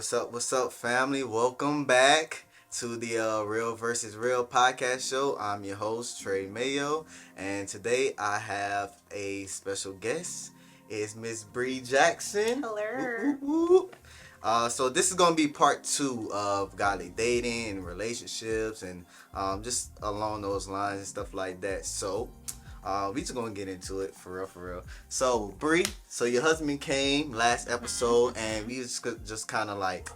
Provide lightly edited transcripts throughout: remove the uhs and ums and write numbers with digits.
What's up, family? Welcome back to the Real versus Real podcast show. I'm your host, Trey Mayo, and today I have a special guest. It's Miss Bree Jackson. Hello. Whoop, whoop, whoop. So this is gonna be part 2 of godly dating and relationships and just along those lines and stuff like that. So we just gonna get into it for real. So Bree, so your husband came last episode, and we just kind of like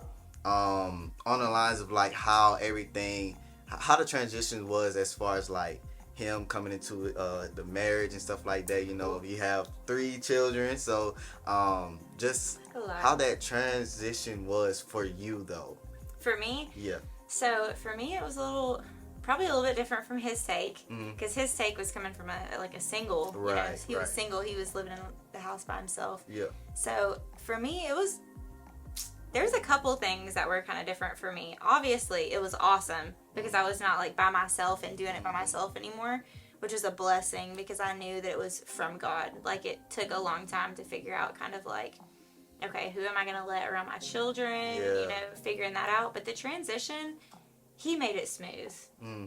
on the lines of like how the transition was as far as like him coming into the marriage and stuff like that. You know, you have 3 children, so just how that transition was for you though. For me? Yeah. So for me, it was probably a little bit different from his take, because his take was coming from a single. Right. He was single. He was living in the house by himself. Yeah. So for me, there's a couple things that were kind of different for me. Obviously, it was awesome because I was not like by myself and doing it by myself anymore, which was a blessing because I knew that it was from God. Like, it took a long time to figure out kind of like, okay, who am I going to let around my children? Yeah. You know, figuring that out. But the transition, he made it smooth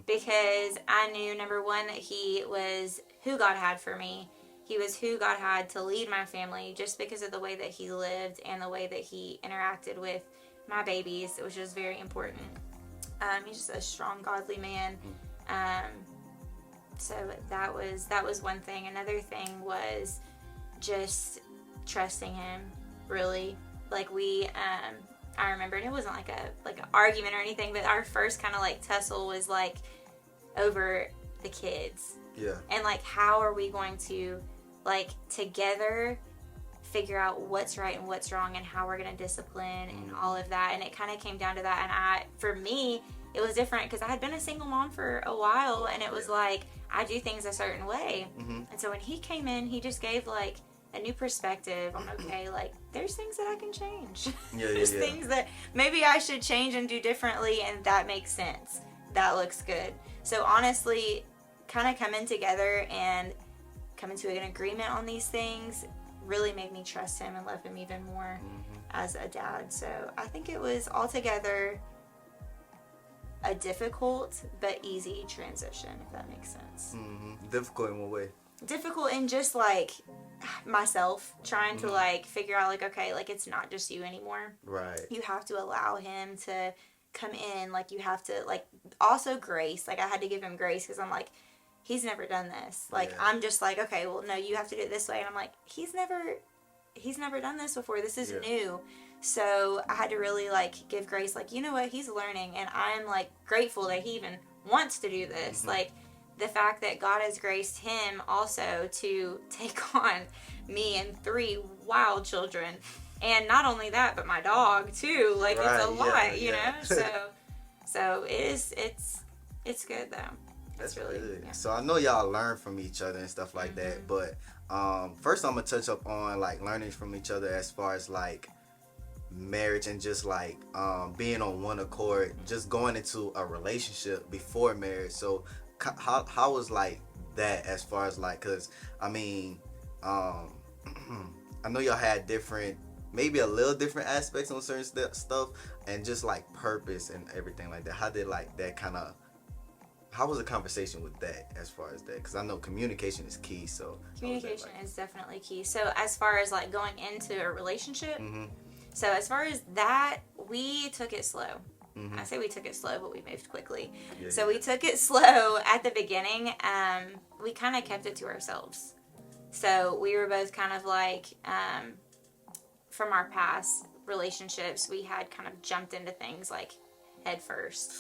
because I knew, number one, that he was who God had for me. He was who God had to lead my family just because of the way that he lived and the way that he interacted with my babies, which was very important. He's just a strong, godly man. So that was one thing. Another thing was just trusting him, really. Like, I remember, and it wasn't like an argument or anything, but our first kind of like tussle was like over the kids. Yeah. And like, how are we going to like together figure out what's right and what's wrong and how we're going to discipline and all of that. And it kind of came down to that. And for me, it was different because I had been a single mom for a while, and it was like, I do things a certain way. And so when he came in, he just gave like a new perspective on, okay, like, there's things that I can change. There's things that maybe I should change and do differently, and that makes sense. That looks good. So honestly, kind of coming together and coming to an agreement on these things really made me trust him and love him even more as a dad. So I think it was altogether a difficult but easy transition, if that makes sense. Difficult in what way? Difficult in just like myself trying to like figure out like, okay, like, it's not just you anymore. Right. You have to allow him to come in. Like, you have to like, also grace. Like, I had to give him grace because I'm like, he's never done this. Like, I'm just like, okay, well, no, you have to do it this way. And I'm like, he's never done this before. This is new. So I had to really like give grace. Like, you know what? He's learning, and I'm like grateful that he even wants to do this. Like, the fact that God has graced him also to take on me and 3 wild children. And not only that, but my dog too. Like, it's a lot, you know? So it's good though. That's really good. Yeah. So I know y'all learn from each other and stuff like that, but first I'm gonna touch up on like learning from each other as far as like marriage and just like being on one accord, just going into a relationship before marriage. So how was like that as far as like, cause I mean I know y'all had maybe a little different aspects on certain stuff and just like purpose and everything like that. How did like that how was the conversation with that as far as that? Because I know communication is key. So communication is definitely key. So as far as like going into a relationship, so as far as that, we took it slow. I say we took it slow, but we moved quickly. We took it slow at the beginning. We kind of kept it to ourselves. So we were both kind of like, from our past relationships, we had kind of jumped into things like head first.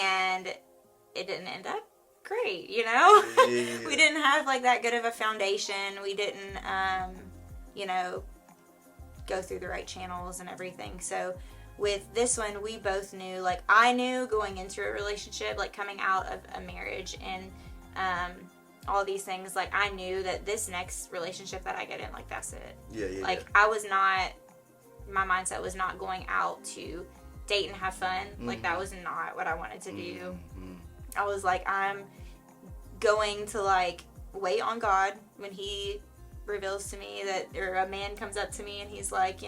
And it didn't end up great, you know? We didn't have like that good of a foundation. We didn't, go through the right channels and everything. So with this one, we both knew, like, I knew going into a relationship, like coming out of a marriage and all these things, like, I knew that this next relationship that I get in, like, that's it. I was not, my mindset was not going out to date and have fun. Like, that was not what I wanted to do. I was like, I'm going to like wait on God when he reveals to me that, or a man comes up to me and he's like,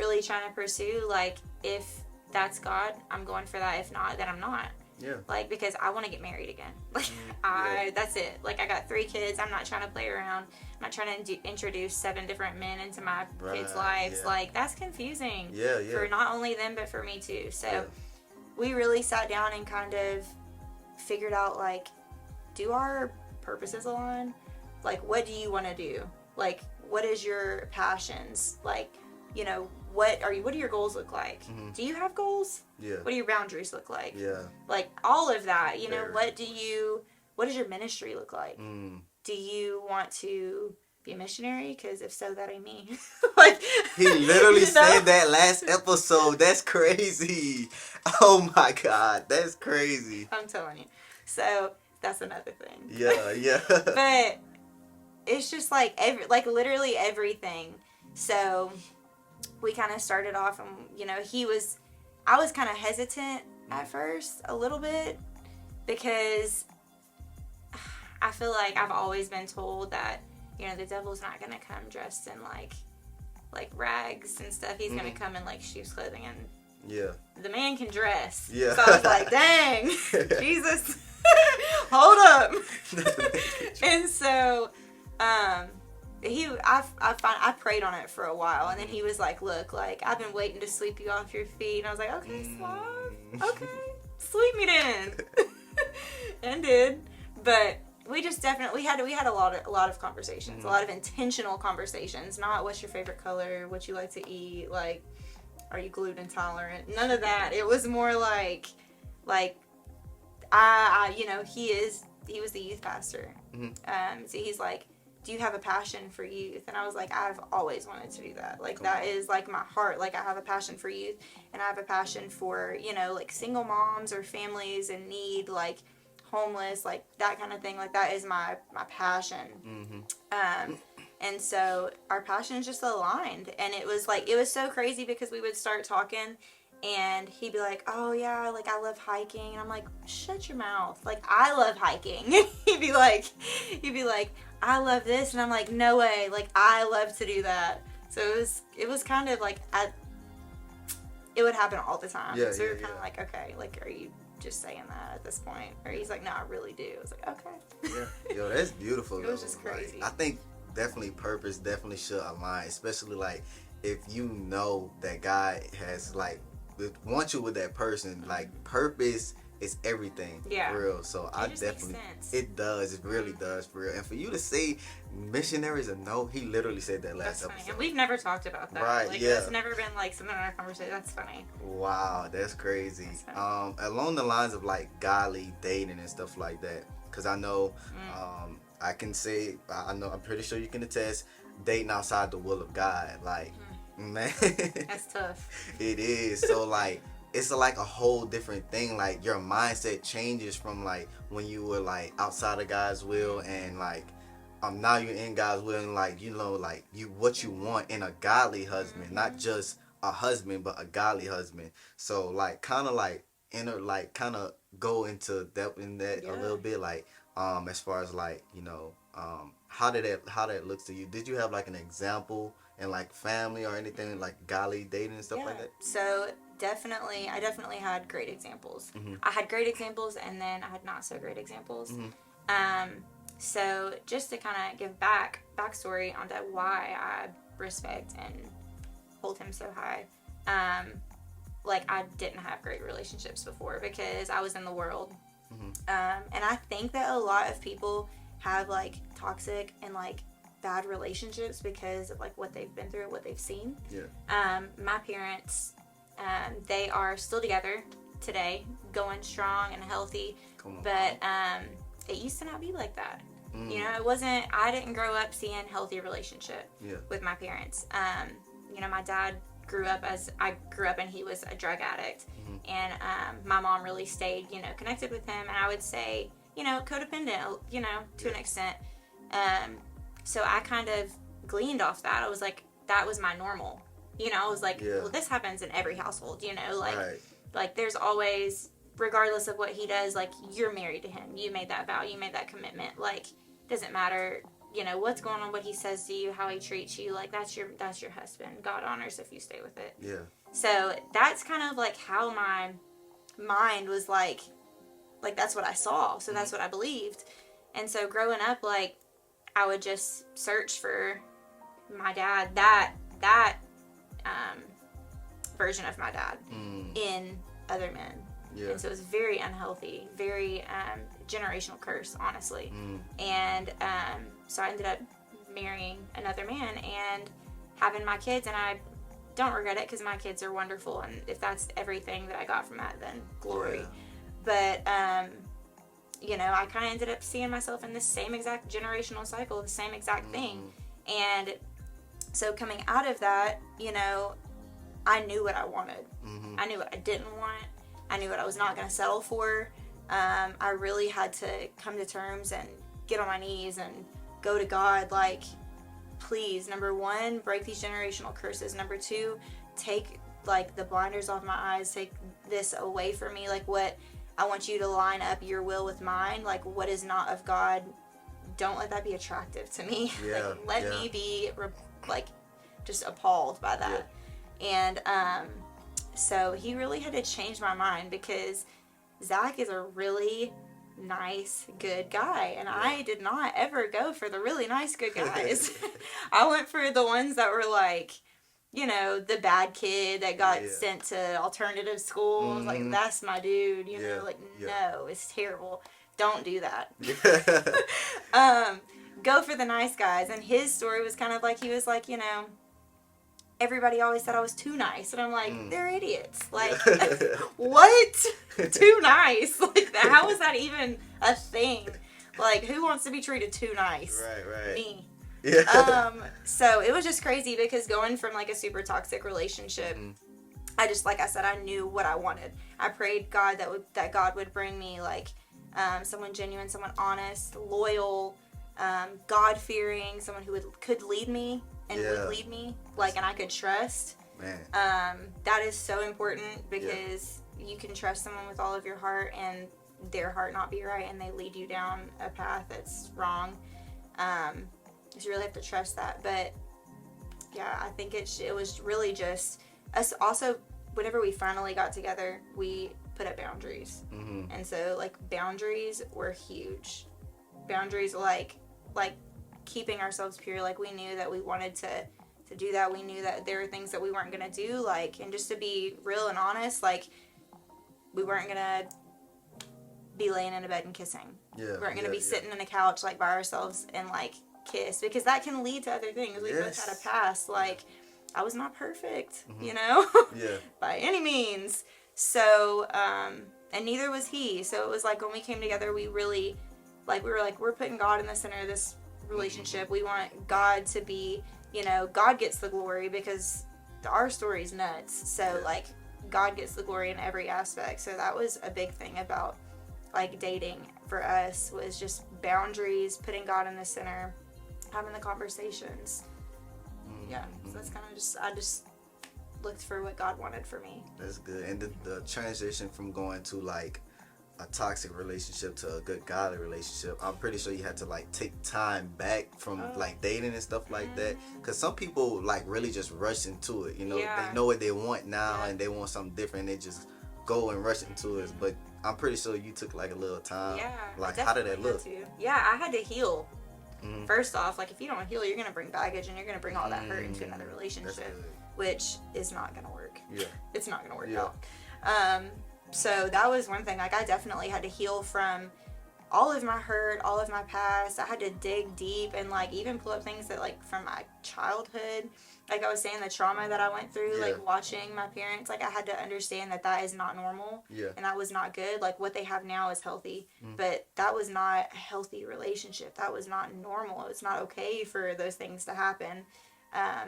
really trying to pursue, like, if that's God, I'm going for that. If not, then I'm not. Yeah. Like, because I want to get married again. Like, Yeah. that's it. Like, I got 3 kids. I'm not trying to play around. I'm not trying to introduce 7 different men into my kids' lives. Yeah. Like, that's confusing. Yeah, yeah. For not only them, but for me too. So, Yeah. we really sat down and kind of figured out, like, do our purposes align? Like, what do you want to do? Like, what is your passions? Like, you know, what do your goals look like? Mhm. Do you have goals? Yeah. What do your boundaries look like? Yeah. Like, all of that, you know, Fair. what does your ministry look like? Mm. Do you want to be a missionary? Because if so, that ain't me. Like, He literally you know? said that last episode. That's crazy. Oh my God, that's crazy. I'm telling you. So that's another thing. Yeah, yeah. But it's just like literally everything. So we kind of started off, and you know, I was kind of hesitant at first, a little bit, because I feel like I've always been told that, you know, the devil's not gonna come dressed in like rags and stuff. He's gonna come in like sheep's clothing, and Yeah. the man can dress. Yeah. So I was like, dang, Jesus, hold up. And so, I prayed on it for a while, and then he was like, look, like, I've been waiting to sweep you off your feet. And I was like, okay, Slav, okay, sweep me then. And did. But we just definitely, we had a lot of conversations, a lot of intentional conversations, not what's your favorite color, what you like to eat, like, are you gluten intolerant? None of that. It was more like, you know, he was the youth pastor. So he's like, do you have a passion for youth? And I was like, I've always wanted to do that. Like, that is like my heart. Like, I have a passion for youth, and I have a passion for, you know, like single moms or families in need, like homeless, like that kind of thing. Like, that is my passion. And so our passions just aligned, and it was so crazy because we would start talking, and he'd be like, oh yeah, like, I love hiking. And I'm like, shut your mouth. Like, I love hiking. he'd be like, I love this. And I'm like, no way. Like, I love to do that. So it was kind of like, it would happen all the time. Yeah, so we were yeah, kind of yeah. like, okay, like, are you just saying that at this point? Or he's like, no, I really do. I was like, okay. Yeah. Yo, that's beautiful. It was though. just crazy. Like, I think definitely purpose definitely should align, especially like if you know that God has like wants you with that person. Like, purpose is everything. Yeah. For real. So I just makes definitely sense. it does. It really does for real. And for you to say missionaries a no, he literally said that last That's funny. episode. And we've never talked about that. Right, Like, yeah. that's never been like something in our conversation. That's funny. Wow, that's crazy. That's funny. Along the lines of like godly dating and stuff like that, because I know, I can say, I know, I'm pretty sure you can attest, dating outside the will of God, like, man, That's tough. it is. So like, it's like a whole different thing. Like, your mindset changes from like when you were like outside of God's will, and like, now you're in God's will, and like, you know, like what you want in a godly husband, not just a husband, but a godly husband. So like, kind of go into depth in that a little bit, like, as far as like, you know, how that looks to you. Did you have like an example in like family or anything like godly dating and stuff like that? So I definitely had great examples. I had great examples, and then I had not so great examples. So just to kind of give backstory onto why I respect and hold him so high. Like, I didn't have great relationships before because I was in the world. And I think that a lot of people have like toxic and like bad relationships because of like what they've been through, what they've seen. Yeah. My parents, they are still together today, going strong and healthy. Come on. But it used to not be like that. You know, I didn't grow up seeing healthy relationship with my parents. You know, my dad I grew up and he was a drug addict. And my mom really stayed, you know, connected with him. And I would say, you know, codependent, you know, to an extent. So I kind of gleaned off that. I was like, that was my normal. You know, I was like, well, this happens in every household, you know, like, like there's always, regardless of what he does, like, you're married to him. You made that vow. You made that commitment. Like, doesn't matter you know, what's going on, what he says to you, how he treats you, like that's your husband. God honors if you stay with it. Yeah. So that's kind of like how my mind was like that's what I saw. So that's what I believed. And so growing up, like I would just search for my dad, that version of my dad in other men. Yeah. And so it was very unhealthy, very generational curse, honestly. And so I ended up marrying another man and having my kids, and I don't regret it because my kids are wonderful, and if that's everything that I got from that, then glory. But you know, I kind of ended up seeing myself in the same exact generational cycle, the same exact thing. And so coming out of that, you know, I knew what I wanted. I knew what I didn't want. I knew what I was not going to settle for. I really had to come to terms and get on my knees and go to God, like, please, number one, break these generational curses. Number two, take, like, the blinders off my eyes. Take this away from me. Like, what I want you to line up your will with mine. Like, what is not of God, don't let that be attractive to me. Yeah, like, let me be, like, just appalled by that. And so he really had to change my mind, because Zach is a really nice, good guy, and I did not ever go for the really nice, good guys. I went for the ones that were like, you know, the bad kid that got sent to alternative schools. Like, that's my dude, you know, like, no, it's terrible. Don't do that. Go for the nice guys. And his story was kind of like, he was like, you know, everybody always said I was too nice. And I'm like, they're idiots. Like, what? Too nice? Like, how is that even a thing? Like, who wants to be treated too nice? Right. Me. Yeah. So it was just crazy, because going from like a super toxic relationship, I just, like I said, I knew what I wanted. I prayed God that God would bring me like someone genuine, someone honest, loyal, God-fearing, someone who could lead me and would lead me, like, and I could trust. Man. That is so important, because you can trust someone with all of your heart and their heart not be right, and they lead you down a path that's wrong. You really have to trust that. But yeah, I think it was really just us. Also, whenever we finally got together, we put up boundaries. And so, like, boundaries were huge. Boundaries like keeping ourselves pure. Like, we knew that we wanted to do that. We knew that there were things that we weren't going to do, like, and just to be real and honest, like, we weren't going to be laying in a bed and kissing. We weren't going to be sitting on a couch, like, by ourselves and, like, kiss, because that can lead to other things. We both had a past. Like, I was not perfect, you know, by any means. So, and neither was he. So it was like, when we came together, we really, like, we were like, we're putting God in the center of this relationship. We want God to be, you know, God gets the glory, because our story's nuts. So, like, God gets the glory in every aspect. So that was a big thing about, like, dating for us, was just boundaries, putting God in the center, having the conversations. So that's kind of just, I just looked for what God wanted for me. That's good. And the transition from going to, like, a toxic relationship to a good godly relationship, I'm pretty sure you had to, like, take time back from like dating and stuff like that, because some people, like, really just rush into it, you know. They know what they want now and they want something different, and they just go and rush into it. But I'm pretty sure you took, like, a little time. Like, how did that look? I had to heal. First off, like, if you don't heal, you're gonna bring baggage, and you're gonna bring all that hurt into another relationship, which is not gonna work. It's not gonna work out. So that was one thing. Like, I definitely had to heal from all of my hurt, all of my past. I had to dig deep and, like, even pull up things that, like, from my childhood. Like I was saying, the trauma that I went through, like, watching my parents, like, I had to understand that is not normal. And that was not good. Like, what they have now is healthy, but that was not a healthy relationship. That was not normal. It's not okay for those things to happen. I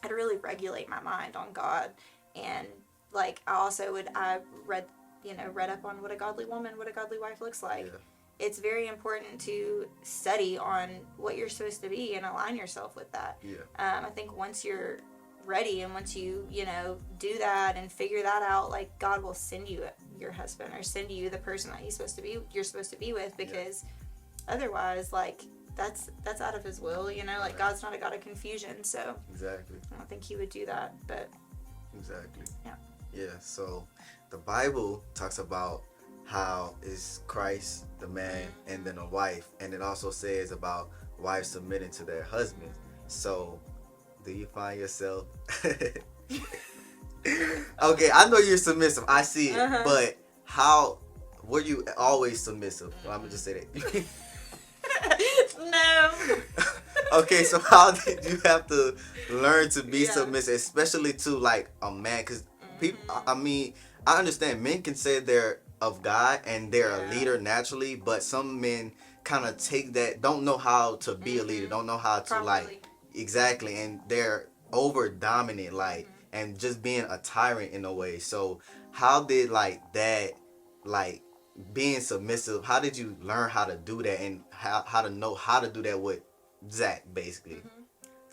had to really regulate my mind on God. And, like, I read up on what a godly woman, what a godly wife looks like. It's very important to study on what you're supposed to be and align yourself with that. I think once you're ready, and once you know, do that and figure that out, like, God will send you your husband, or send you the person that you're supposed to be with, because otherwise, like, that's out of his will, you know, like Right. God's not a God of confusion, so Exactly. I don't think he would do that, but Exactly. Yeah. Yeah. So the Bible talks about how is Christ the man and then a wife, and it also says about wives submitting to their husbands. So do you find yourself okay, I know you're submissive. I see it. Uh-huh. But how were you always submissive? Well, I'm gonna just say that. no. Okay, so how did you have to learn to be Yeah. submissive, especially to like a man? Because people, I mean, I understand men can say they're of God and they're a Yeah. leader naturally, but some men kind of take that, don't know how to be a leader, don't know how to Properly. like exactly, and they're over dominant, like, and just being a tyrant in a way. So how did like that, like being submissive, how did you learn how to do that, and how to know how to do that with Zach, basically?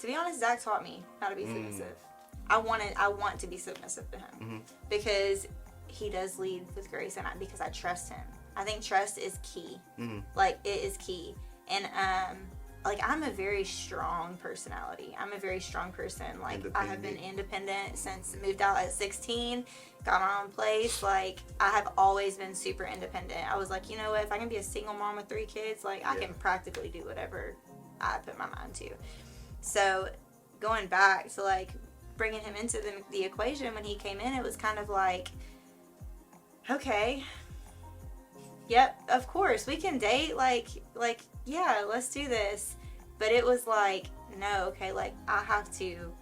To be honest, Zach taught me how to be submissive. I want to be submissive to him because he does lead with grace, and because I trust him. I think trust is key. Like, it is key. And like, I'm a very strong personality. I'm a very strong person. Like, I have been independent since moved out at 16, got my own place. Like, I have always been super independent. I was like, you know what, if I can be a single mom with 3 kids, like, I can practically do whatever I put my mind to. So going back to like bringing him into the equation when he came in, it was kind of like, okay, yep, of course we can date, like yeah, let's do this. But it was like, no, okay, like I have to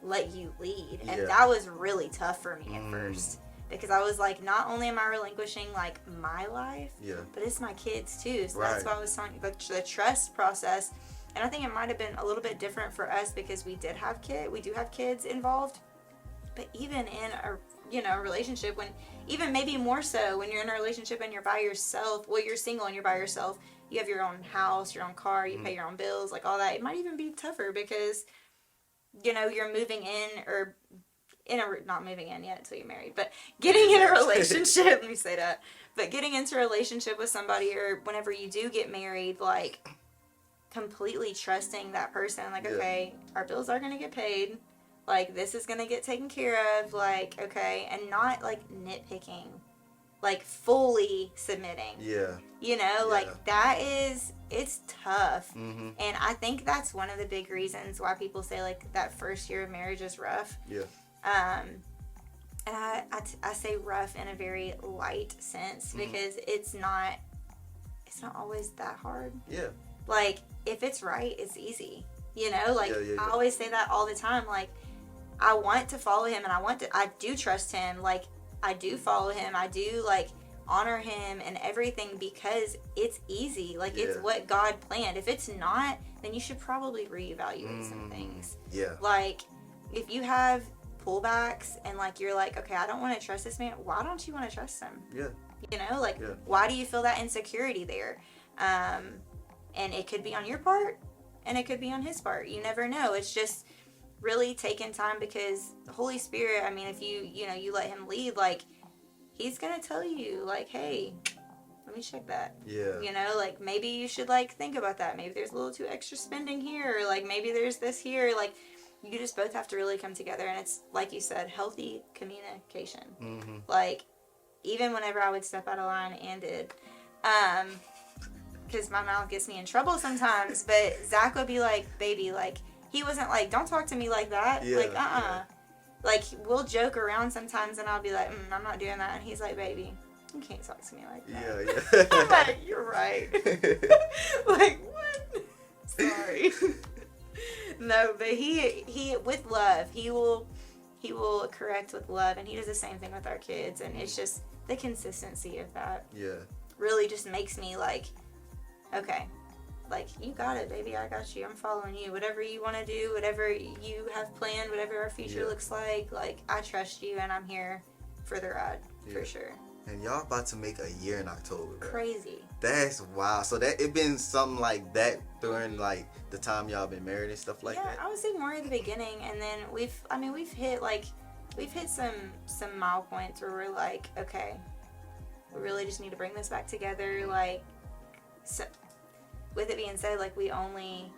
let you lead. And that was really tough for me at first, because I was like, not only am I relinquishing like my life, but it's my kids too. So that's why I was telling you the trust process. And I think it might have been a little bit different for us because we do have kids involved. But even in a relationship, when even maybe more so when you're in a relationship and you're by yourself, well, you're single and you're by yourself, you have your own house, your own car, you pay your own bills, like all that. It might even be tougher because, you're moving in, or not moving in yet until you're married, but getting in a relationship, let me say that, but getting into a relationship with somebody, or whenever you do get married, like completely trusting that person, like, okay, our bills are going to get paid, like this is going to get taken care of, like, okay, and not like nitpicking, like fully submitting. Like that it's tough. And I think that's one of the big reasons why people say like that first year of marriage is rough. And I say rough in a very light sense, because it's not always that hard. Like, if it's right, it's easy. I always say that all the time. Like, I want to follow him, and I do trust him. Like, I do follow him. I do, like, honor him and everything because it's easy. Like, it's what God planned. If it's not, then you should probably reevaluate some things. Like, if you have pullbacks and, like, you're like, okay, I don't want to trust this man, why don't you want to trust him? Why do you feel that insecurity there? And it could be on your part, and it could be on his part. You never know. It's just really taking time, because the Holy Spirit, I mean, if you let him lead, like, he's going to tell you, like, hey, let me check that. Like, maybe you should, like, think about that. Maybe there's a little too extra spending here. Or, like, maybe there's this here. Like, you just both have to really come together. And it's, like you said, healthy communication. Like, even whenever I would step out of line, and did, because my mouth gets me in trouble sometimes, but Zach would be like, baby, like, he wasn't like, don't talk to me like that. Like, we'll joke around sometimes, and I'll be like, I'm not doing that. And he's like, baby, you can't talk to me like that. I'm like, you're right. Like, what? Sorry. No, but he with love, he will correct with love, and he does the same thing with our kids, and it's just the consistency of that. Really just makes me like, okay, like, you got it, baby, I got you, I'm following you, whatever you want to do, whatever you have planned, whatever our future looks like, I trust you, and I'm here for the ride, for sure. And y'all about to make a year in October. Crazy. That's wild. So that it been something like that during like the time y'all been married and stuff like that? Yeah, I would say more at the beginning, and then we've hit some mile points where we're like, okay, we really just need to bring this back together. Like, so with it being said, like, we only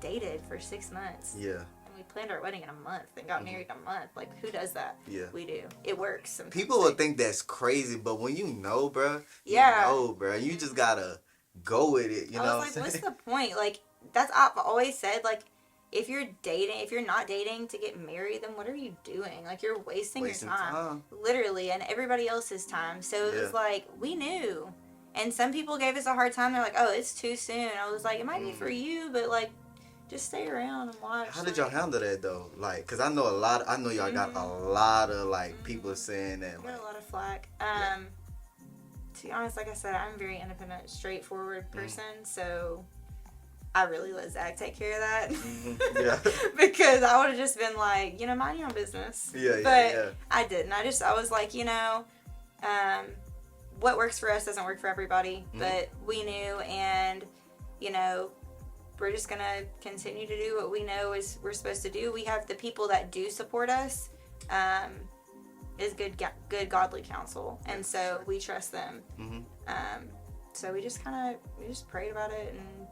dated for 6 months. Yeah. And we planned our wedding in a month and got married in a month. Like, who does that? Yeah. We do. It works. Sometimes. People would think that's crazy, but when you know, bro, Yeah. you know, bro. You just gotta go with it, you know I was like, what's the point? Like, I've always said, like, if you're not dating to get married, then what are you doing? Like, you're wasting your time. Literally, and everybody else's time. So it was like, we knew. And some people gave us a hard time. They're like, oh, it's too soon. I was like, it might be for you, but, like, just stay around and watch. How did y'all handle that, though? Like, because I know y'all got a lot of, like, people saying that. Got a lot of flack. To be honest, like I said, I'm a very independent, straightforward person, so I really let Zach take care of that. Yeah. Because I would have just been like, mind your own business. But I didn't. I was like, what works for us doesn't work for everybody. But we knew, and, we're just going to continue to do what we know is we're supposed to do. We have the people that do support us is good godly counsel. And so we trust them. So we just prayed about it and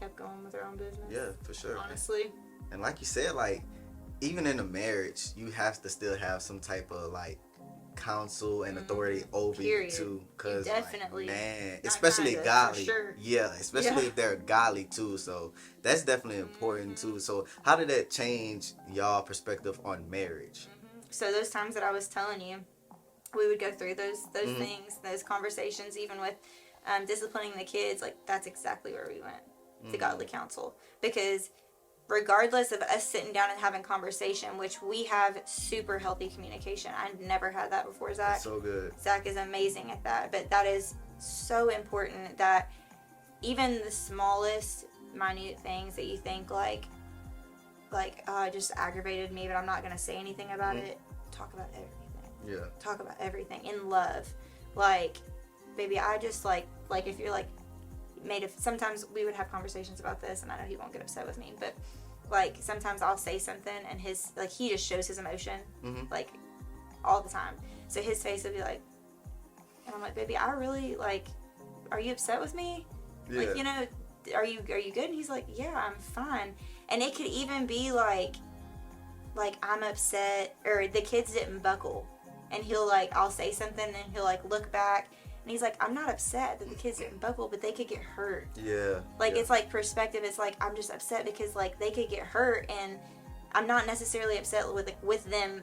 kept going with our own business. Yeah, for sure. Honestly. And like you said, like, even in a marriage, you have to still have some type of, like, counsel and authority over you too, because definitely, like, man, especially godly, especially if they're godly too. So that's definitely important too. So how did that change y'all perspective on marriage? So those times that I was telling you, we would go through those things, those conversations, even with disciplining the kids. Like, that's exactly where we went to godly counsel, because regardless of us sitting down and having conversation, which we have super healthy communication. I've never had that before, Zach. That's so good. Zach is amazing at that. But that is so important, that even the smallest, minute things that you think like it just aggravated me, but I'm not going to say anything about it. Talk about everything. Yeah. Talk about everything in love. Like, baby, I just like if you're like, sometimes we would have conversations about this, and I know he won't get upset with me, but like sometimes I'll say something and he just shows his emotion like all the time. So his face would be like, and I'm like, baby, I really like, are you upset with me? Yeah. Like, are you good? And he's like, yeah, I'm fine. And it could even be like I'm upset, or the kids didn't buckle, and I'll say something and he'll like look back. And he's like, I'm not upset that the kids didn't buckle, but they could get hurt. Yeah. Like, it's like perspective. It's like, I'm just upset because, like, they could get hurt, and I'm not necessarily upset with them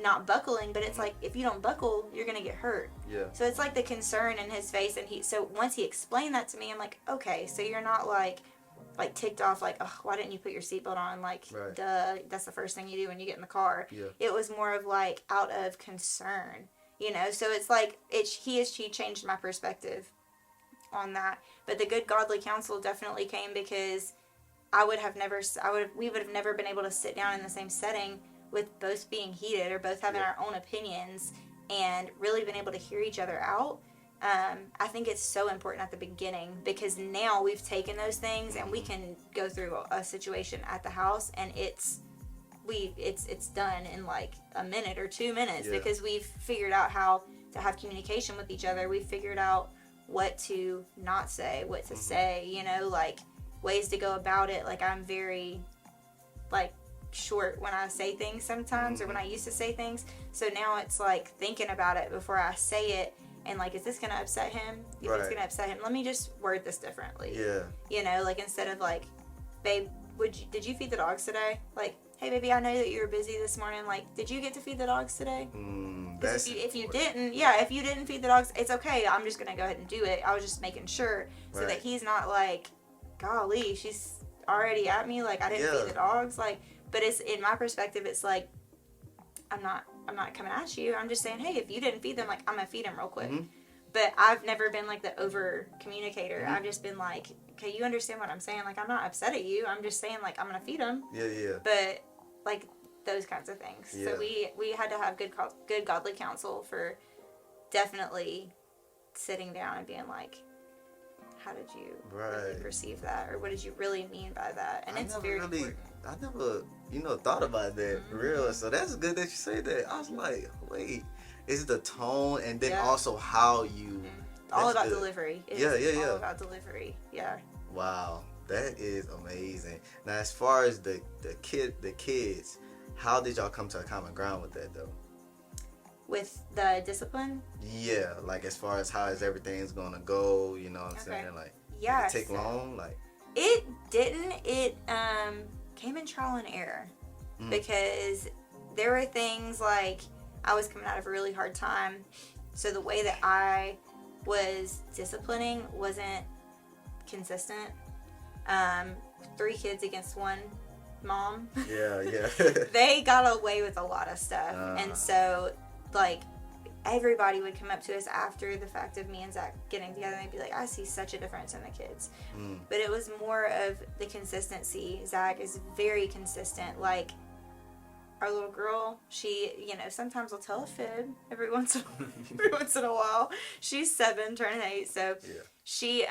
not buckling, but it's like, if you don't buckle, you're going to get hurt. Yeah. So it's like the concern in his face, and so once he explained that to me, I'm like, okay, so you're not like ticked off, like, oh, why didn't you put your seatbelt on? Like, duh, that's the first thing you do when you get in the car. Yeah. It was more of like out of concern. So it's like she changed my perspective on that. But the good godly counsel definitely came because we would have never been able to sit down in the same setting with both being heated or both having our own opinions and really been able to hear each other out. I think it's so important at the beginning, because now we've taken those things and we can go through a situation at the house, and it's done in like a minute or 2 minutes, because we've figured out how to have communication with each other. We've figured out what to not say, what to say, like ways to go about it. Like, I'm very like short when I say things sometimes, or when I used to say things. So now it's like thinking about it before I say it, and like, is this going to upset him? You think it's going to upset him? Let me just word this differently. Yeah. Like, instead of like, babe, did you feed the dogs today? Like, hey, baby, I know that you were busy this morning. Like, did you get to feed the dogs today? Because if you didn't feed the dogs, it's okay. I'm just going to go ahead and do it. I was just making sure so that he's not like, golly, she's already at me. Like, I didn't feed the dogs. Like, but it's, in my perspective, it's like, I'm not coming at you. I'm just saying, hey, if you didn't feed them, like, I'm going to feed them real quick. But I've never been like the over communicator. I've just been like, okay, you understand what I'm saying? Like, I'm not upset at you. I'm just saying, like, I'm going to feed them. Yeah. But, like, those kinds of things. Yeah. So we had to have good godly counsel for definitely sitting down and being like, how did you really perceive that? Or what did you really mean by that? And it's very important. I never, thought about that for real. So that's good that you say that. I was like, wait, is the tone, and then also how you... All about delivery. Yeah. All about delivery. Yeah. Wow, that is amazing. Now, as far as the kids, how did y'all come to a common ground with that though? With the discipline. Yeah, like as far as how is everything's gonna go, you know what I'm saying? Like, yeah, did it take long? Like, it didn't. It came in trial and error because there were things like I was coming out of a really hard time, so the way that I was disciplining wasn't consistent. 3 kids against 1 mom. Yeah. They got away with a lot of stuff, and so like everybody would come up to us after the fact of me and Zach getting together, and they'd be like, I see such a difference in the kids. But it was more of the consistency. Zach is very consistent. Like, our little girl, she, sometimes will tell a fib every once in a while. She's 7, turning 8, so yeah. She,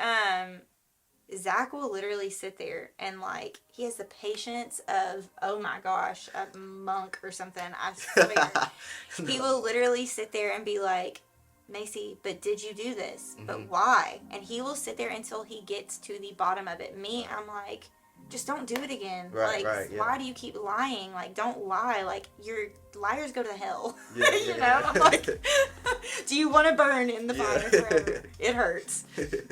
Zach will literally sit there and, like, he has the patience of, oh my gosh, a monk or something, I swear. No. He will literally sit there and be like, Macy, but did you do this? But why? And he will sit there until he gets to the bottom of it. Me, I'm like, just don't do it again. Right, like, why do you keep lying? Like, don't lie. Like, your liars go to hell. Yeah, you know? I'm like, do you want to burn in the fire forever? It hurts.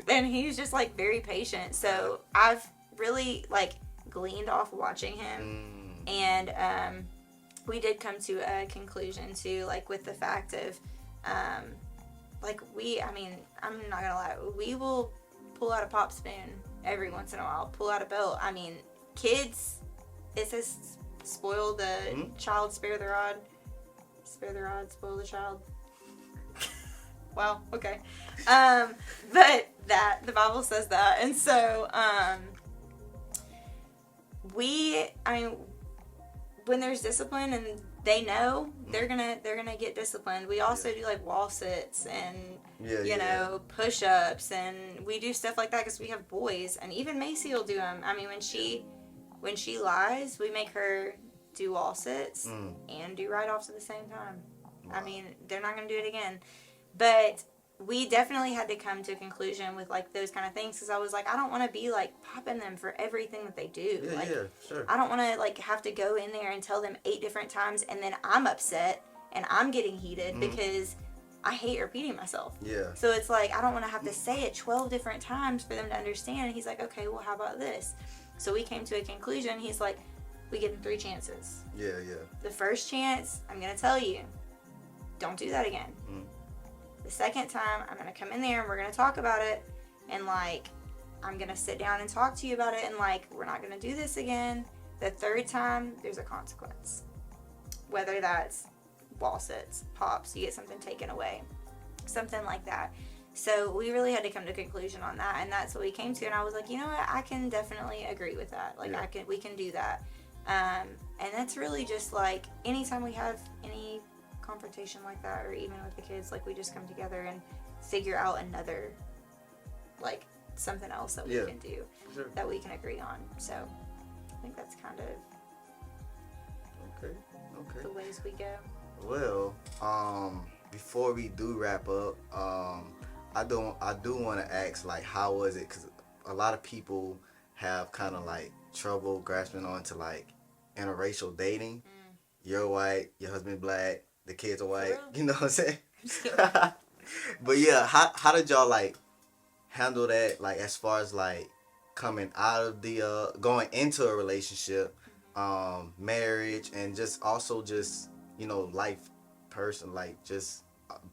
And he's just, like, very patient. So I've really, like, gleaned off watching him. And we did come to a conclusion, too, like, with the fact of, like, I'm not going to lie. We will pull out a pop spoon every once in a while, pull out a belt. I mean, kids, it says spoil the child, spare the rod. Spare the rod, spoil the child. Wow, okay. But the Bible says that. And so, when there's discipline and they know, they're gonna get disciplined. We also do like wall sits and push-ups, and we do stuff like that because we have boys, and even Macy will do them. I mean, when she lies, we make her do wall sits and do write-offs at the same time. Wow. I mean, they're not gonna do it again, but we definitely had to come to a conclusion with like those kind of things, because I was like, I don't want to be like popping them for everything that they do. Sure. I don't want to like have to go in there and tell them 8 different times, and then I'm upset and I'm getting heated because I hate repeating myself. Yeah. So it's like, I don't want to have to say it 12 different times for them to understand. And he's like, okay, well, how about this? So we came to a conclusion. He's like, we give him 3 chances. Yeah. The first chance, I'm going to tell you, don't do that again. The second time, I'm going to come in there and we're going to talk about it. And, like, I'm going to sit down and talk to you about it. And, like, we're not going to do this again. The third time, there's a consequence. Whether that's wall sits, pops, you get something taken away. Something like that. So we really had to come to a conclusion on that. And that's what we came to. And I was like, you know what? I can definitely agree with that. Like, we can do that. And that's really just, like, anytime we have any confrontation like that, or even with the kids, like, we just come together and figure out another, like, something else that we can do, that we can agree on. So I think that's kind of the ways we go. Well, before we do wrap up, I do want to ask, like, how was it? Because a lot of people have kind of like trouble grasping onto like interracial dating. You're white, your husband black, the kids are white, you know what I'm saying? But yeah, how did y'all like handle that, like, as far as like coming out of the going into a relationship, marriage, and just also just, you know, life person, like just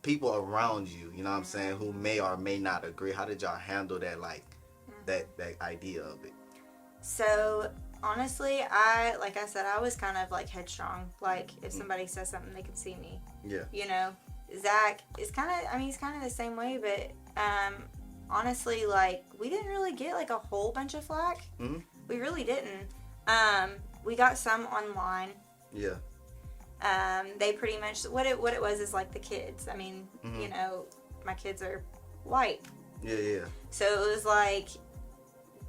people around you, you know what I'm saying, who may or may not agree? How did y'all handle that, like that idea of it? So honestly, like I said, I was kind of like headstrong. Like, if somebody says something, they can see me. Yeah. You know, Zach is kind of, he's kind of the same way, but honestly, like, we didn't really get like a whole bunch of flack. We really didn't. We got some online. Yeah. They pretty much, what it was is like the kids. I mean, you know, my kids are white. Yeah. So it was like,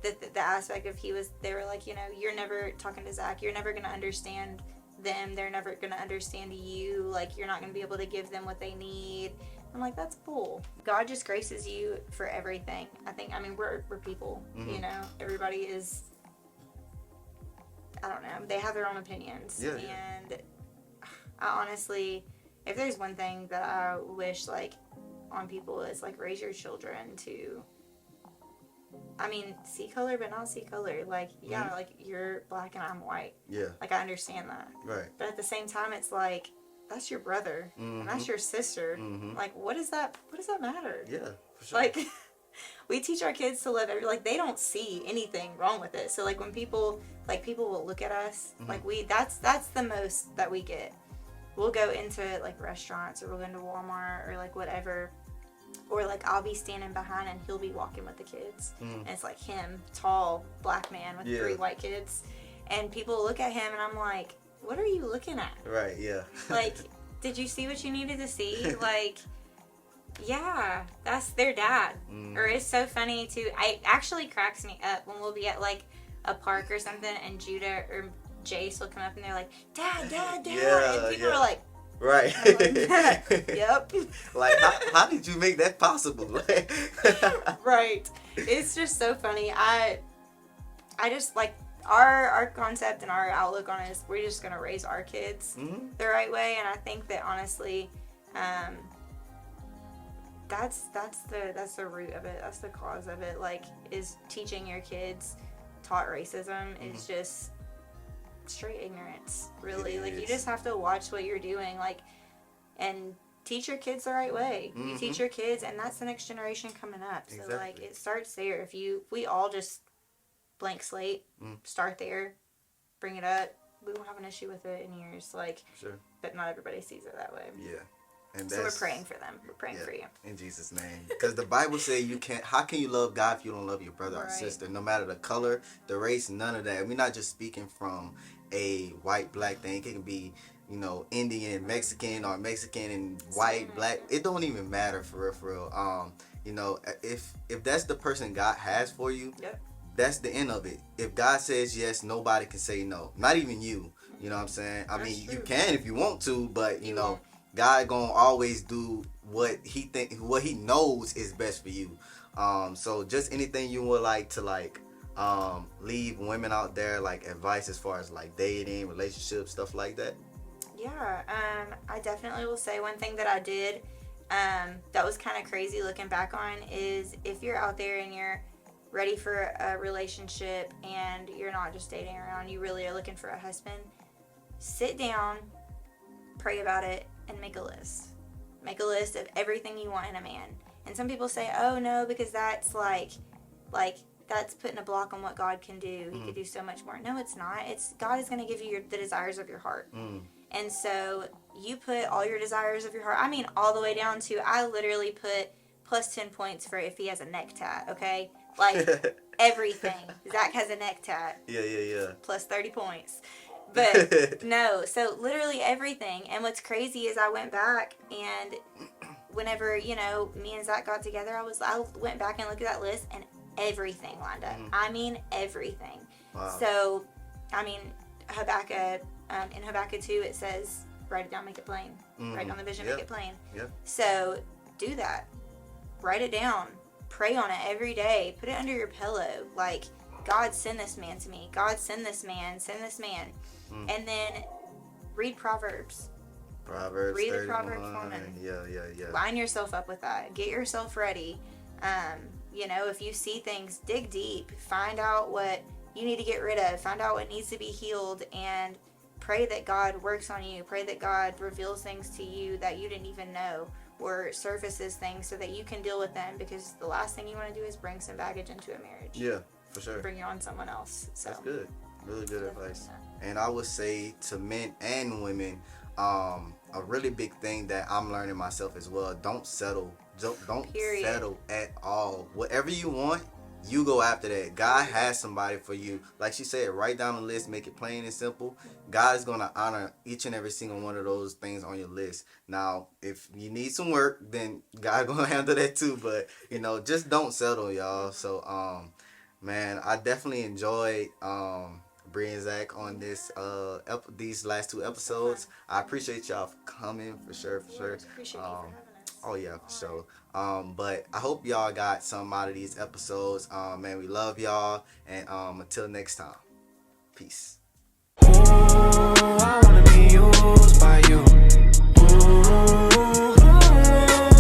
the aspect of they were like, you know, you're never talking to Zach, you're never going to understand them. They're never going to understand you. Like, you're not going to be able to give them what they need. I'm like, that's bull. God just graces you for everything. I mean, we're people, you know? Everybody is, I don't know. They have their own opinions. Yeah, and I honestly, if there's one thing that I wish, like, on people is, like, raise your children to, I mean, see color, but not see color. Like, yeah, like, you're black and I'm white. Yeah. Like, I understand that. Right. But at the same time, it's like, that's your brother and that's your sister. Like, what does that matter? Yeah, for sure. Like, we teach our kids to love like, they don't see anything wrong with it. So, like, when people will look at us, like, that's the most that we get. We'll go into, like, restaurants, or we'll go into Walmart, or, like, whatever. Or, like, I'll be standing behind and he'll be walking with the kids. And it's, like, him, tall, black man with 3 white kids. And people look at him and I'm like, what are you looking at? Right, yeah. Like, did you see what you needed to see? Like, yeah, that's their dad. Or it's so funny, too. It actually cracks me up when we'll be at, like, a park or something and Judah or Jace will come up and they're like, Dad, Dad, Dad. Yeah, and people are like, right. like, yep. Like, how did you make that possible? Right. It's just so funny. I just, like, our concept and our outlook on it is we're just going to raise our kids the right way. And I think that, honestly, that's the root of it. That's the cause of it. Like, is teaching your kids taught racism is just straight ignorance, really. Like, you just have to watch what you're doing, like, and teach your kids the right way. You teach your kids, and that's the next generation coming up. So, like, it starts there. If we all just blank slate, start there, bring it up, we won't have an issue with it in years. Like, sure. But not everybody sees it that way. Yeah. And so we're praying for them. We're praying for you. In Jesus' name. Because the Bible says how can you love God if you don't love your brother or Right. sister? No matter the color, the race, none of that. We're not just speaking from a white, black thing. It can be, you know, Indian, Mexican, or Mexican and white, black. It don't even matter for real. You know, if that's the person God has for you, that's the end of it. If God says yes, nobody can say no. Not even you. You know what I'm saying? I mean, you can if you want to, but you know, won't. God gonna always do what he knows is best for you. So just anything you would like to leave women out there, like advice as far as like dating, relationships, stuff like that. Yeah, I definitely will say one thing that I did that was kind of crazy looking back on is if you're out there and you're ready for a relationship and you're not just dating around, you really are looking for a husband, sit down, pray about it, and make a list. Make a list of everything you want in a man. And some people say, oh no, because that's like that's putting a block on what God can do. He could do so much more. No, it's not. It's God is going to give you the desires of your heart. And so you put all your desires of your heart. I mean, all the way down to, I literally put plus 10 points for if he has a neck tat, okay? Like, everything. Zach has a neck tat. Yeah. Plus 30 points. But, no, so literally everything. And what's crazy is I went back and whenever, you know, me and Zach got together, I went back and looked at that list and everything lined up. I mean, everything. Wow. So, I mean, Habakkuk, in Habakkuk 2, it says, write it down, make it plain. Write down the vision, make it plain. So, do that. Write it down. Pray on it every day. Put it under your pillow. Like, God, send this man to me. God, send this man. Send this man. And then read Proverbs. Read the Proverbs woman. Yeah. Line yourself up with that. Get yourself ready. You know, if you see things, dig deep. Find out what you need to get rid of. Find out what needs to be healed. And pray that God works on you. Pray that God reveals things to you that you didn't even know, or surfaces things so that you can deal with them, because the last thing you want to do is bring some baggage into a marriage. Yeah, for sure. Bring it on someone else. So that's good. Really good advice. And I would say to men and women, a really big thing that I'm learning myself as well, don't settle. Don't settle at all. Whatever you want, you go after that. God has somebody for you. Like she said, write down the list, make it plain and simple. God is going to honor each and every single one of those things on your list. Now, if you need some work, then God going to handle that too. But, you know, just don't settle, y'all. So, man, I definitely enjoyed Bree and Zach on this these last 2 episodes. I appreciate y'all for coming for sure. Appreciate you for having us. Oh yeah, for sure. But I hope y'all got some out of these episodes. Man, we love y'all, and until next time, peace.